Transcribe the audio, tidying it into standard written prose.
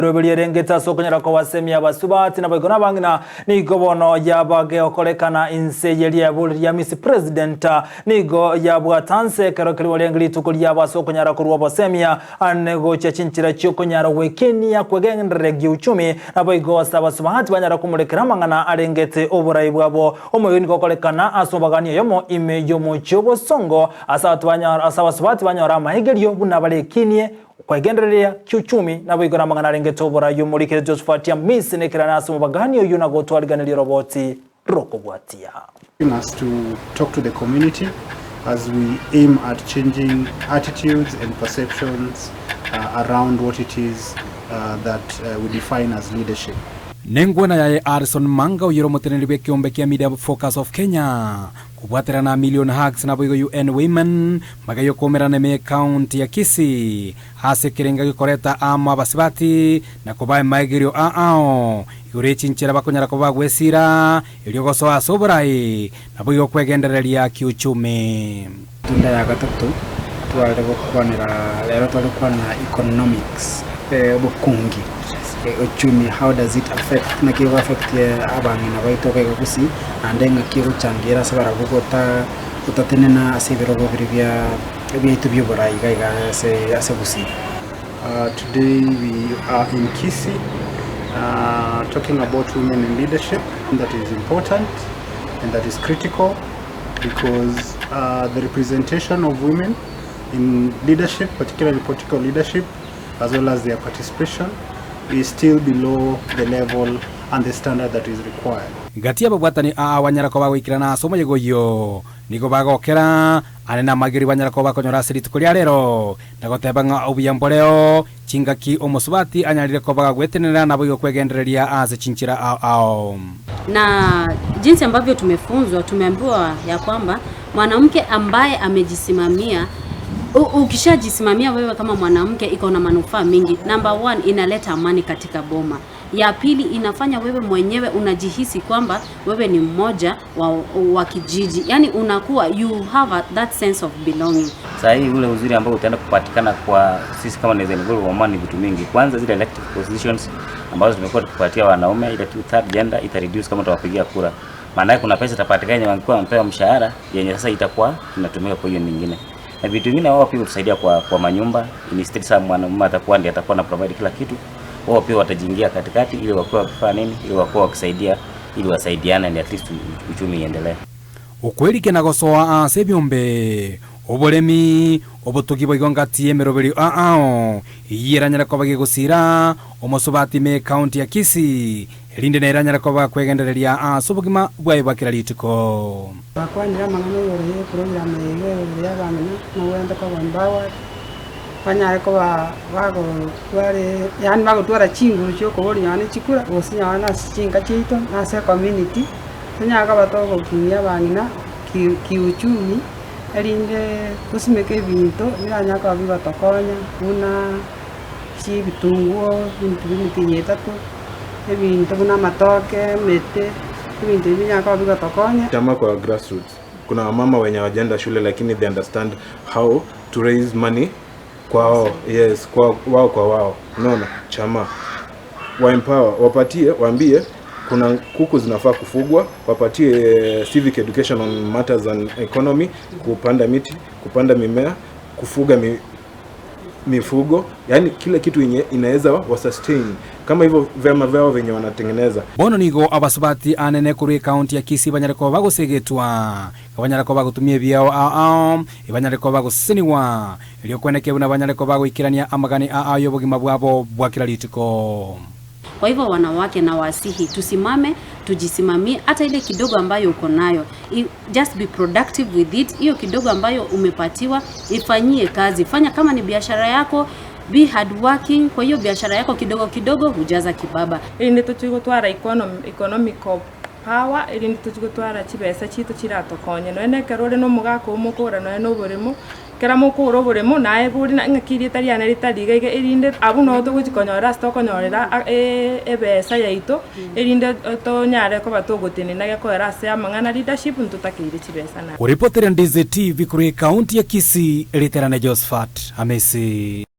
Robeli rengeta sokonyara kwa wasemi abasubati na bagona bangina nigo bono yabage okolekana insejeli ya buli ya Miss President nigo yabwatanse kero kiri walengli tukuli yabasokonyara kurwa basemia anego chinchira chokonyara wekenia kwegendere giuchumi na bago sabasubati banyara kumulekera mangana arengete oburai bwabo omoyoni kokolekana asobagani yomo imeyo mochobo songo asabasubati banyara mahigelio bunabalekinie kwa genderea kiuchumi na bigora mangana rengeto bora yumurikire Josefatia Miss nekirana asumu baganio yuna gotwariganira roboti rokobwatia. Us to talk to the community as we aim at changing attitudes and perceptions around what it is that we define as leadership. Nengwana ya Arson Manga uyiro moteneribe kiombe kia Media Focus of Kenya kubwatira na million hugs na boigo UN Women magayo komera na county ya Kisii hase kirenga gikoreta ama basibati na kubaye maigirio yure chinchira bakonyara kuba gwesira iliogoso asobrai na boigo kwegendereria kiuchumi. Tunda ya gatatu twale bokwanira lero twale kwana economics bukungi uchumi, how does it affect na kiwa affect abangi na baitoka Gusii andenga kiru changira sabara gukota utatenena asibiro bobiribya ebyetu byobora igaiga ase Gusii. Today we are in Kisii talking about women in leadership. That is important and that is critical because the representation of women in leadership, particularly political leadership, as well as their participation, is still below the level and the standard that is required. Gatia babwatani wanyara ko bagwikirana somo yegoyo nigo bagokera anena magiri wanyara ko bakonyora siritu kuri rero nagotebanga obuyamboleo chingaki omosubati anyarire ko bagwetenera nabo yo kwegendereria aze chinchira na jinsi ambavyo tumefunzwa, tumeambiwa ya kwamba mwanamke ambaye amejisimamia, ukishajisimamia wewe kama mwanamke iko na manufaa mingi. Number 1, inaleta amani katika boma. Ya pili, inafanya wewe mwenyewe unajihisi kwamba wewe ni mmoja wa kijiji. Yani unakuwa you have that sense of belonging. Sasa hii ule uzuri ambao utaenda kupatikana kwa sisi kama Ndizi wa mani vitu mingi. Kwanza zile elective positions ambazo tumekuwa tukipatia wanaume, ile third gender ita reduce kama tuwapigia kura. Maana kuna pesa itapatikana wangekuwa wanapewa mshahara yenye sasa itakuwa inatumika kwa hiyo nyingine. Na vitu vingine wao pia utasaidia kwa manyumba, instead sana mwanamume atakuwa na provide kila kitu. Wao pia watajiingia katikati ili wakuwa kufanya nini, ili wakuwa wakisaidia, ili wasaidiane ni at least uchumi iendelee. Ukweli kenagosoa asebyombe obolemi obutugi boigongati emeroberi yiranyara ko bagegusira omosubati me county ya Kisii elinde neranyara ko bakwegendereria subugima bwaye bakira litiko bakwanira mangano yore program yego yabamena no wenda ko bambawa panyare ko bago tware yani bago twara chinguru cyo ko bori yani chikura osinya na chinga chito na se community tunyaga batogo kinya bangina kiuchumi elinde kusimeke binto biranyaka bibatokonya una chi bitunguo bintu binyetatu ebintu kuna matoke mete ebintu binyaka bibatokonya. Chama kwa grassroots kuna wamama wenye wajenda shule lakini they understand how to raise money kwao. Yes, kwa wao unaona chama wa empower wapatie, waambie kuna kuku zinafaa kufugwa, wapatie civic education on matters and economy, kupanda miti, kupanda mimea, kufuga mifugo, yani kila kitu yenye inaweza wa sustain kama hivyo vyama vyao venye wanatengeneza. Bono nigo abasubati anene kuri county ya Kisii banyareko bagosegetwa abanyareko bagutumie byao ibanyareko bagoseniwa ilio kweneke buna banyareko bagoikirania amagani yobogima bwabo bwakira litiko. Kwa hivyo wanawake na wasihi tusimame, tujisimamie hata ile kidogo ambayo uko nayo. Just be productive with it. Hiyo kidogo ambayo umepatiwa ifanyie kazi. Fanya kama ni biashara yako, be hardworking. Kwa hiyo biashara yako kidogo kidogo hujaza kibaba. Ili tutwara economical power, ili tutwara chibesa chito chiratokonye. No ene karore no mugako umukora no eno burimo kera mukuro burimo nae buri na ngakiri tari ana ritari gaige irinde abu no to gukonyora stokonyorera ebesa yaito irinde to nyare ko batogotene na ko rase amangana leadership ntutakire chibesa na. Kuripotera Ndizi TV kuri county ya Kisii, Literana Josephat Amesi.